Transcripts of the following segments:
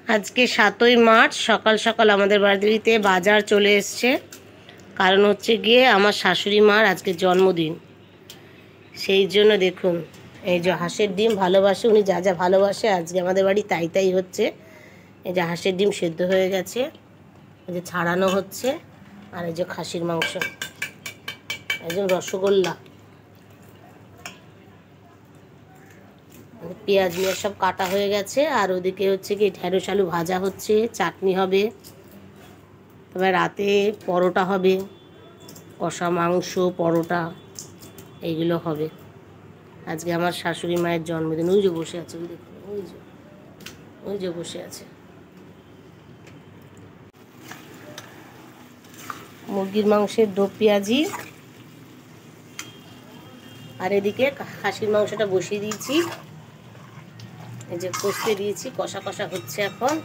আজকে 7ই মার্চ সকাল সকাল আমাদের বাড়িতে বাজার চলে এসছে। কারণ হচ্ছে গিয়ে আমার শাশুড়ি মার আজকে জন্মদিন। সেই জন্য দেখুন, এই যে হাঁসের ডিম ভালোবাসে, উনি যা যা ভালোবাসে আজকে আমাদের বাড়ি তাই তাই হচ্ছে। এই যে হাঁসের ডিম সেদ্ধ হয়ে গেছে, এই যে ছাড়ানো হচ্ছে, আর এই যে খাসির মাংস, একদম রসগোল্লা। পেঁয়াজ মিয়াজ সব কাটা হয়ে গেছে, আর ওদিকে হচ্ছে কি ঢেঁড়স আলু ভাজা হচ্ছে, চাটনি হবে, তবে রাতে পরোটা হবে, কষা মাংস পরোটা এইগুলো হবে। আজকে আমার শাশুড়ি মায়ের জন্মদিন। ওই যে বসে আছে, ওই দেখুন, ওই যে বসে আছে। মুরগির মাংসের দো পেঁয়াজি, আর এদিকে খাসির মাংসটা বসিয়ে দিয়েছি, এই যে কষতে দিয়েছি, কষা কষা হচ্ছে এখন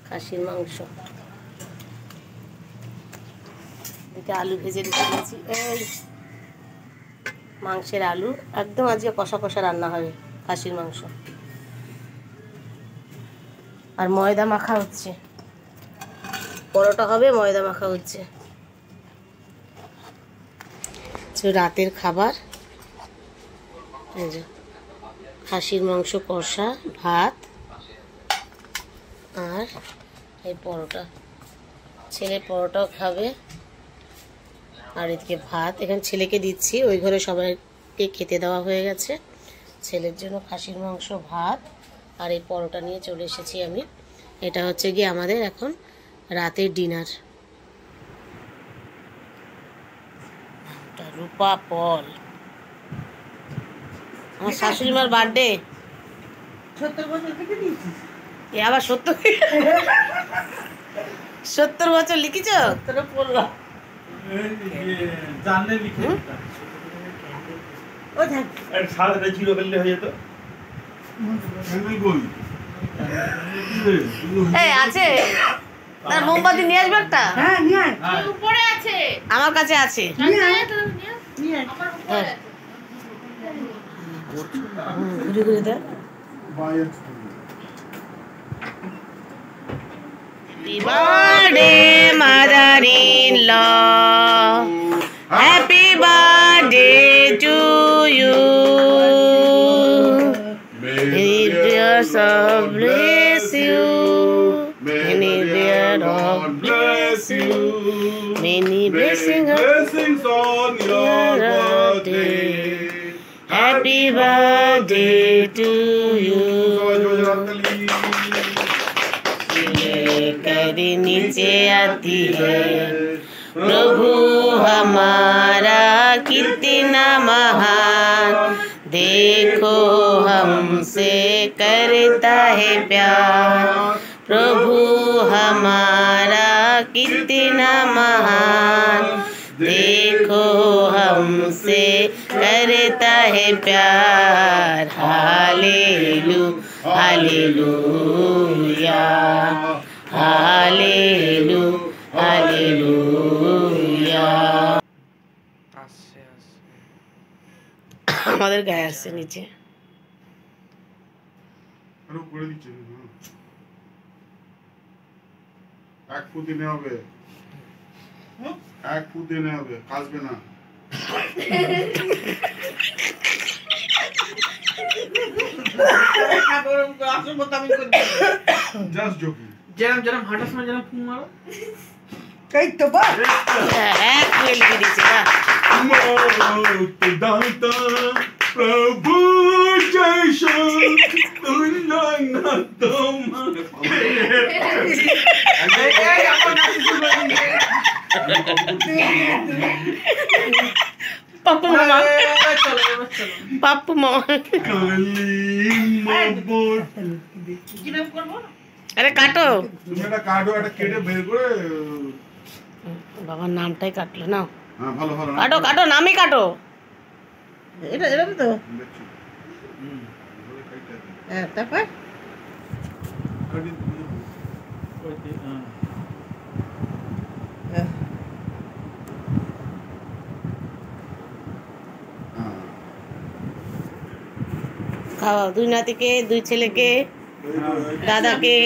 খাসির মাংস। এদিকে আলু ভেজে রেখে দিয়েছি, এই মাংসের আলু একদম আজকে কষা কষা রান্না হবে খাসির মাংস। আর ময়দা মাখা হচ্ছে, পরোটা হবে, ময়দা মাখা হচ্ছে। রাতের খাবার, এই যে খাসির মাংস কষা, ভাত, আর এই পরোটা। ছেলে পরোটাও খাবে, আর এদিকে ভাত এখানে ছেলেকে দিচ্ছি, ওই ঘরে সবাইকে খেতে দেওয়া হয়ে গেছে। ছেলের জন্য খাসির মাংস, ভাত, আর এই পরোটা নিয়ে চলে এসেছি আমি। এটা হচ্ছে গিয়ে আমাদের এখন রাতের ডিনার। রূপা পল, আমার শাশুড়ি মার বার্থডে। 70 বছর থেকে দিয়েছিস? এ আবার 70 বছর লিখেছ? 70 পড়লাম। জানলে লিখে ও দেখ এর সাদাটা ছিল করলে হয়ে যেত। এই আছে তার মোমবাতি নিয়ে আসবে একটা। হ্যাঁ নিয়ে আয়, উপরে আছে, আমার কাছে আছে। নিয়ে আয়, নিয়ে আমার উপরে আছে। ঘুরে ঘুরে দেখ। Happy birthday, mother-in-law. Happy birthday to you. May God bless you. May God bless you. Many blessings on your birthday. Happy birthday to you. लेकर नीचे आती है प्रभु हमारा कितना महान, देखो हमसे करता है प्यार। प्रभु हमारा कितना महान, देखो हमसे करता है प्यार। हालेलू हालेलुया, हालेलू हालेलुया। আমাদের গায়ে আসছে নিচে। এক ফুট দিনে হবে, এক ফুট দিনে হবে, কাজবে না। Just joking. যেরম হাঁটার সময় যেরম ফুম মারো, এই তো বাস এক ফুল লিখে দিয়েছে না। দাতা প্রভু জয়সো তুল্য না তোমার। পাপ্পু মামা, পাপ্পু মামা। আরে কাটো, তুমি একটা কাটো, একটা কেটে বের করে। বাবার নামটাই কাটলো না। হ্যাঁ ভালো ভালো কাটো কাটো, নামই কাটো। এটা এরকম তো। দেখছি। হ্যাঁ তারপর খাওয়াও, দুই নাতিকে, দুই ছেলেকে, দাদাকে।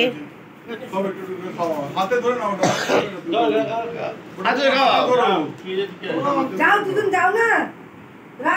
সব একটু একটু করে খাওয়া। হাতে ধরে নাও ওটা, হাতে ধরে নাও। হাতে খাওয়া। ধরো। কি রে, কি রে? যাও দুজন যাও না